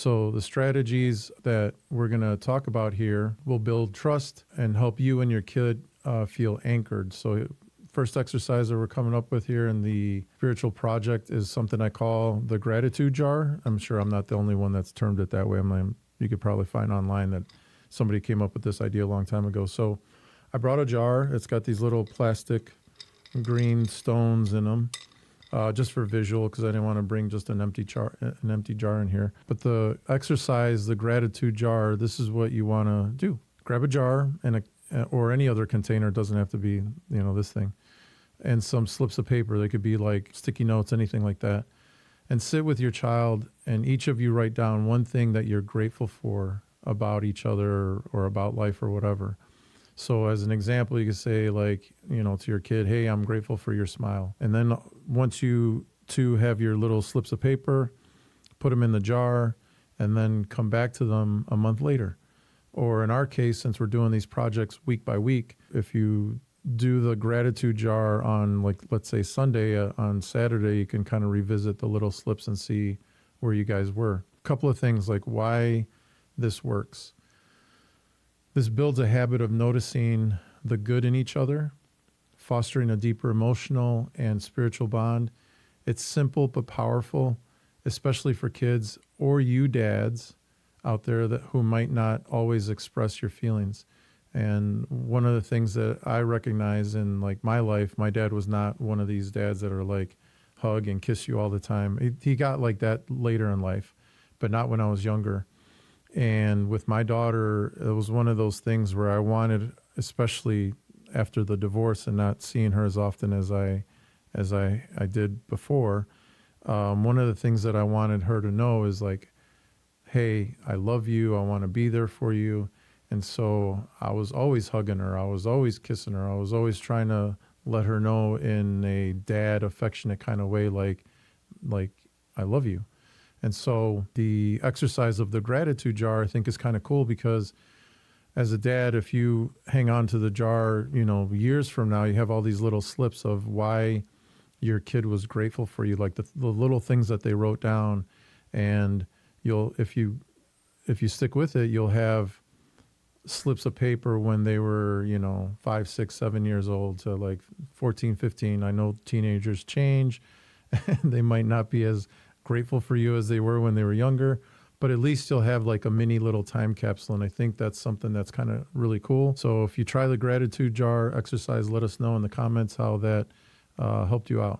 So the strategies that we're going to talk about here will build trust and help you and your kid feel anchored. So first exercise that we're coming up with here in the spiritual project is something I call the gratitude jar. I'm sure I'm not the only one that's termed it that way. You could probably find online that somebody came up with this idea a long time ago. So I brought a jar. It's got these little plastic green stones in them, just for visual, because I didn't want to bring just an empty jar in here. But the exercise, the gratitude jar, this is what you want to do. Grab a jar or any other container. It doesn't have to be, this thing, and some slips of paper. They could be like sticky notes, anything like that. And sit with your child, and each of you write down one thing that you're grateful for about each other or about life or whatever. So as an example, you could say to your kid, hey, I'm grateful for your smile. And then once you two have your little slips of paper, put them in the jar, and then come back to them a month later. Or in our case, since we're doing these projects week by week, if you do the gratitude jar on, let's say Sunday, on Saturday, you can kind of revisit the little slips and see where you guys were. A couple of things like why this works. This builds a habit of noticing the good in each other, fostering a deeper emotional and spiritual bond. It's simple but powerful, especially for kids or you dads out there who might not always express your feelings. And one of the things that I recognize in my life, my dad was not one of these dads that are hug and kiss you all the time. He got like that later in life, but not when I was younger. And with my daughter, it was one of those things where I wanted, especially after the divorce and not seeing her as often as I did before, one of the things that I wanted her to know is hey, I love you. I want to be there for you. And so I was always hugging her. I was always kissing her. I was always trying to let her know in a dad affectionate kind of way, like I love you. And so the exercise of the gratitude jar, I think, is kind of cool because as a dad, if you hang on to the jar, years from now, you have all these little slips of why your kid was grateful for you, like the little things that they wrote down. And if you stick with it, you'll have slips of paper when they were, 5, 6, 7 years old to 14, 15. I know teenagers change and they might not be as grateful for you as they were when they were younger, but at least you'll have a mini little time capsule. And I think that's something that's kind of really cool. So if you try the gratitude jar exercise, let us know in the comments how that helped you out.